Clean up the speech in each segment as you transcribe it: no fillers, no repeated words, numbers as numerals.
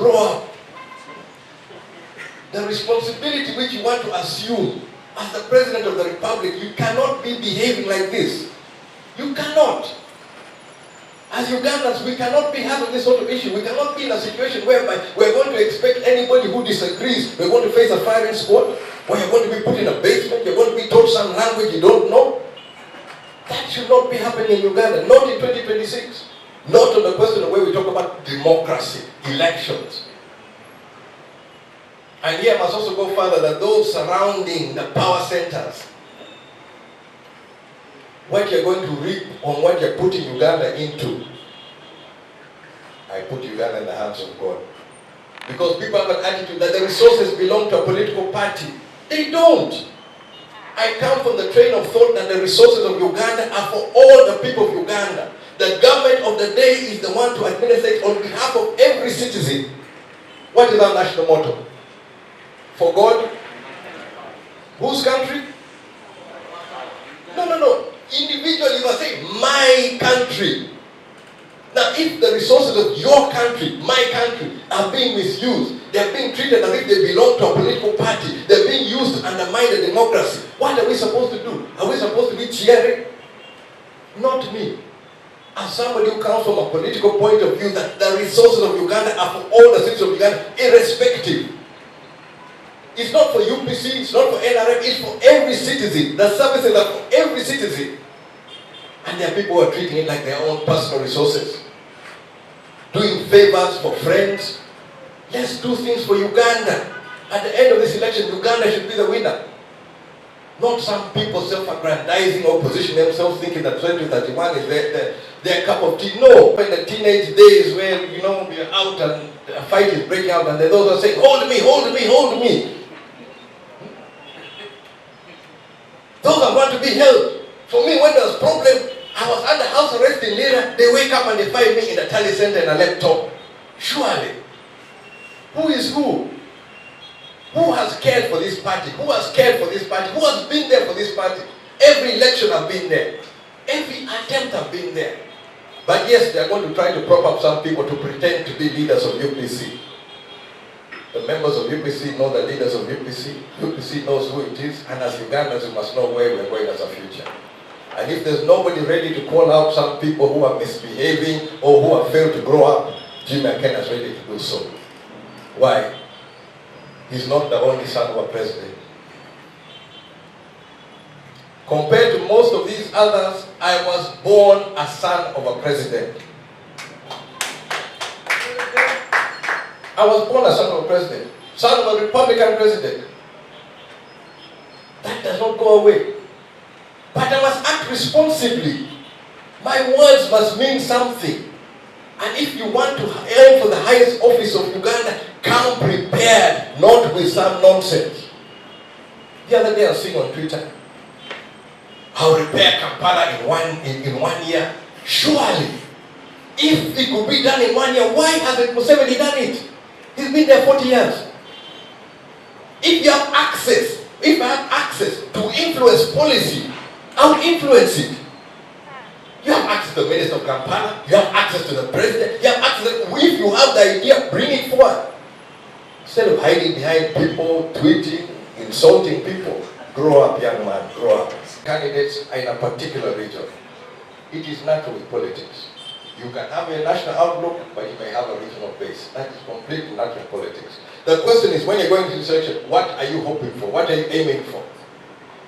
Grow up. The responsibility which you want to assume as the President of the Republic, you cannot be behaving like this. You cannot. As Ugandans, we cannot be having this sort of issue. We cannot be in a situation whereby we're going to expect anybody who disagrees, we're going to face a firing squad, or you're going to be put in a basement, you're going to be taught some language you don't know. That should not be happening in Uganda, not in 2026. Not on the question of where we talk about democracy, elections. And here I must also go further, that those surrounding the power centers, what you're going to reap on what you're putting Uganda into. I put Uganda in the hands of God. Because people have an attitude that the resources belong to a political party. They don't. I come from the train of thought that the resources of Uganda are for all the people of Uganda. The government of the day is the one to administer it on behalf of every citizen. What is our national motto? For God? Whose country? No. Individually, you must say, my country. Now, if the resources of your country, my country, are being misused, they're being treated as if they belong to a political party, they're being used to undermine the democracy, what are we supposed to do? Are we supposed to be cheering? Not me. As somebody who comes from a political point of view, that the resources of Uganda are for all the citizens of Uganda, irrespective. It's not for UPC, it's not for NRM, it's for every citizen. The services are for every citizen. And there are people who are treating it like their own personal resources. Doing favors for friends. Let's do things for Uganda. At the end of this election, Uganda should be the winner. Not some people self-aggrandizing or positioning themselves thinking that 2031 is their cup of tea. No. In the teenage days where, you're out and a fight is breaking out and those who are saying, hold me, hold me, hold me. Those are going to be held. For me, when there was a problem, I was under house arrest in Lira. They wake up and they find me in the tally center in a laptop. Surely. Who is who? Who has cared for this party? Who has cared for this party? Who has been there for this party? Every election I've been there. Every attempt I've been there. But yes, they are going to try to prop up some people to pretend to be leaders of UPC. The members of UPC know the leaders of UPC. UPC knows who it is. And as Ugandans, we must know where we're going as a future. And if there's nobody ready to call out some people who are misbehaving or who have failed to grow up, Jimmy Akena is ready to do so. Why? He's not the only son of a president. Compared to most of these others, I was born a son of a president. I was born a son of a president. Son of a Republican president. That does not go away. But I must act responsibly. My words must mean something. And if you want to aim for the highest office of Uganda, come prepared, not with some nonsense. The other day I was seeing on Twitter, I'll repair Kampala in one year. Surely, if it could be done in 1 year, why hasn't Museveni done it? He's been there 40 years. If you have access, if I have access to influence policy, I'll influence it. You have access to the Minister of Kampala, you have access to the President, you have access to, if you have the idea, bring it forward. Instead of hiding behind people, tweeting, insulting people, grow up, young man, grow up. Candidates are in a particular region. It is natural with politics. You can have a national outlook, but you may have a regional base. That is completely natural politics. The question is, when you're going to this election, what are you hoping for? What are you aiming for?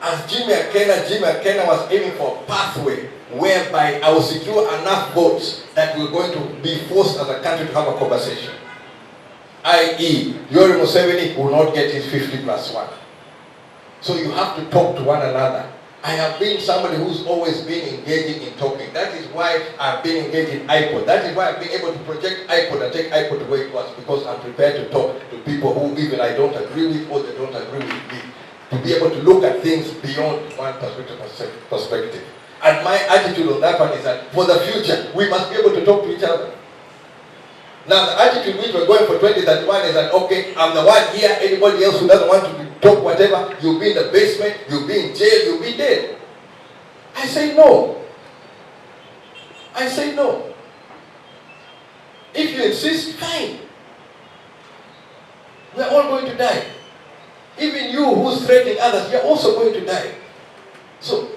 As Jimmy Akena was aiming for a pathway whereby I will secure enough votes that we're going to be forced as a country to have a conversation. I.e., Yoweri Museveni will not get his 50+1. So you have to talk to one another. I have been somebody who's always been engaging in talking. That is why I've been engaged in IPOD. That is why I've been able to project IPOD and take IPOD to where it was, because I'm prepared to talk to people who even I don't agree with or they don't agree with me. To be able to look at things beyond one perspective. And my attitude on that one is that for the future, we must be able to talk to each other. Now the attitude which we're going for 2031 is that, okay, I'm the one here, anybody else who doesn't want to talk whatever, you'll be in the basement, you'll be in jail, you'll be dead. I say no. I say no. If you insist, fine. We are all going to die. Even you who's threatening others, you're also going to die. So,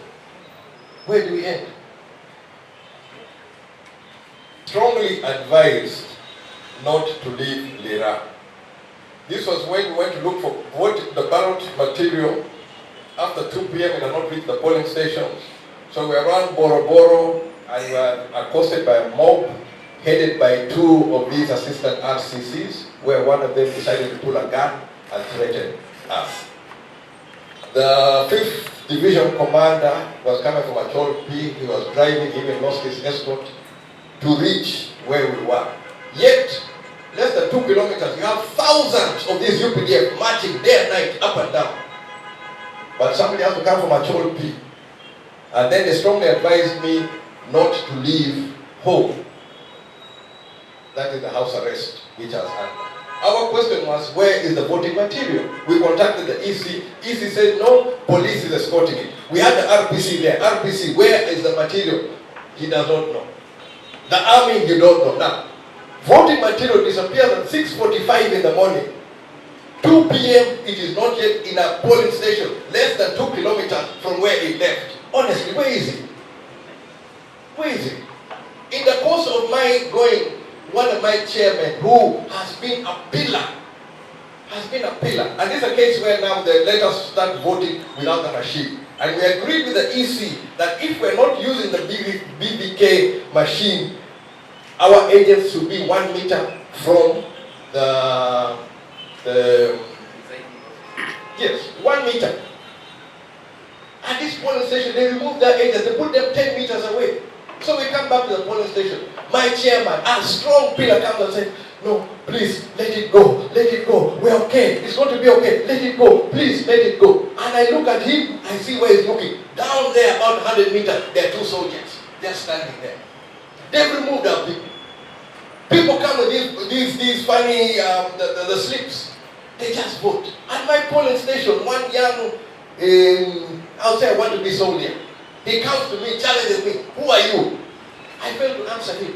where do we end? Strongly advised not to leave Lira. This was when we went to look for the ballot material. After 2 p.m. we cannot reach the polling stations. So we around Boro and we were accosted by a mob headed by 2 of these assistant RCCs, where one of them decided to pull a gun and threaten us. The 5th Division Commander was coming from Achol P. He was driving, he even lost his escort to reach where we were. Yet, less than 2 kilometers, you have thousands of these UPDF marching day and night, up and down. But somebody has to come from Achol P. And then they strongly advised me not to leave home. That is the house arrest which has happened. Our question was, where is the voting material? We contacted the EC. EC said, no, police is escorting it. We had the RPC there. RPC, where is the material? He does not know. The army, you don't know. Now, voting material disappears at 6:45 in the morning. 2 p.m., it is not yet in a polling station, less than 2 kilometers from where it left. Honestly, where is it? Where is it? In the course of my going, one of my chairmen who has been a pillar, and this is a case where now they let us start voting without the machine. And we agreed with the EC that if we're not using the BBK machine, our agents should be 1 meter from the yes, 1 meter. At this polling station, they removed their agents, they put them 10 meters away. So we come back to the polling station. My chairman, a strong pillar, comes and says, no, please, let it go, we're okay, it's going to be okay, let it go, please, let it go. And I look at him, I see where he's looking. Down there, about 100 meters, there are 2 soldiers. They're standing there. They've removed our people. People come with these funny, the slips. They just vote. At my polling station, one young, I'll say I want to be soldier. He comes to me, challenges me, who are you? I failed to answer him.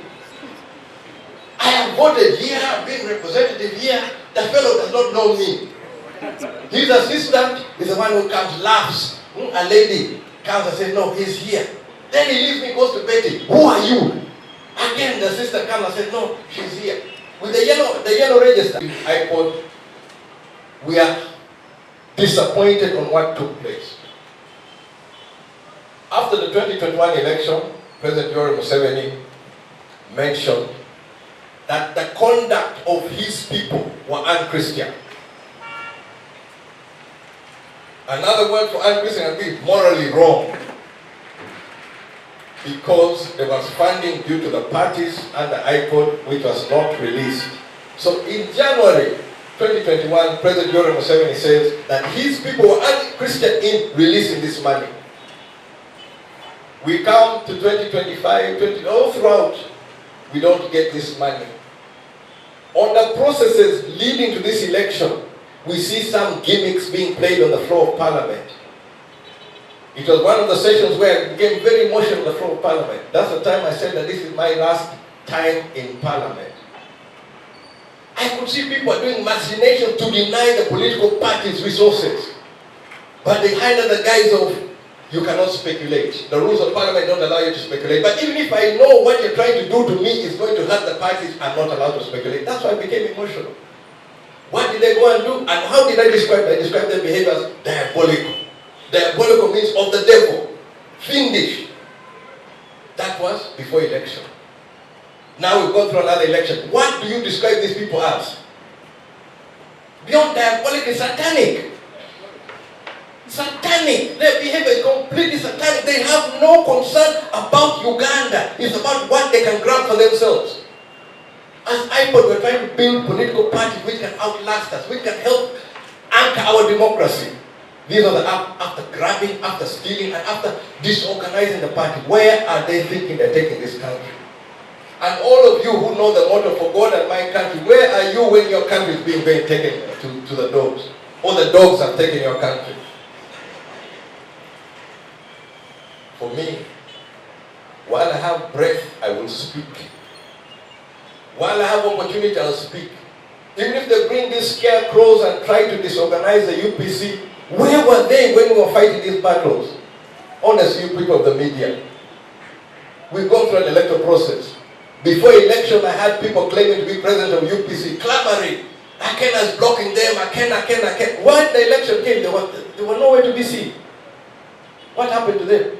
I have voted here, I've been representative here. The fellow does not know me. His assistant is the one who comes, laughs. A lady comes and says, no, he's here. Then he leaves me, goes to Betty. Who are you? Again, the assistant comes and says, no, she's here. With the yellow register, I put, we are disappointed on what took place. After the 2021 election, President Yoweri Museveni mentioned that the conduct of his people were unchristian. Another word for unchristian would be morally wrong, because there was funding due to the parties and the IPOD which was not released. So in January 2021, President Yoweri Museveni says that his people were unchristian in releasing this money. We come to 2025, all throughout, we don't get this money. On the processes leading to this election, we see some gimmicks being played on the floor of Parliament. It was one of the sessions where I became very emotional on the floor of Parliament. That's the time I said that this is my last time in Parliament. I could see people doing machinations to deny the political parties resources. But they hide under the guise of, you cannot speculate. The rules of Parliament don't allow you to speculate. But even if I know what you're trying to do to me is going to hurt the parties, I'm not allowed to speculate. That's why I became emotional. What did they go and do? And how did I describe them? I described their behavior as diabolical. Diabolical means of the devil. Fiendish. That was before election. Now we've gone through another election. What do you describe these people as? Beyond diabolical, satanic. Satanic. Their behavior is completely satanic. They have no concern about Uganda. It's about what they can grab for themselves. As IPOD, we're trying to build political parties which can outlast us, which can help anchor our democracy. These are the after grabbing, after stealing, and after disorganizing the party. Where are they thinking they're taking this country? And all of you who know the motto, for God and my country, where are you when your country is being taken to the dogs? Or the dogs have taken your country? For me, while I have breath, I will speak. While I have opportunity, I'll speak. Even if they bring these scarecrows and try to disorganize the UPC. Where were they when we were fighting these battles? Honestly, you people of the media. We've gone through an electoral process. Before election, I had people claiming to be president of UPC, clamoring. Akena's blocking them, Akena. When the election came, they were nowhere to be seen. What happened to them?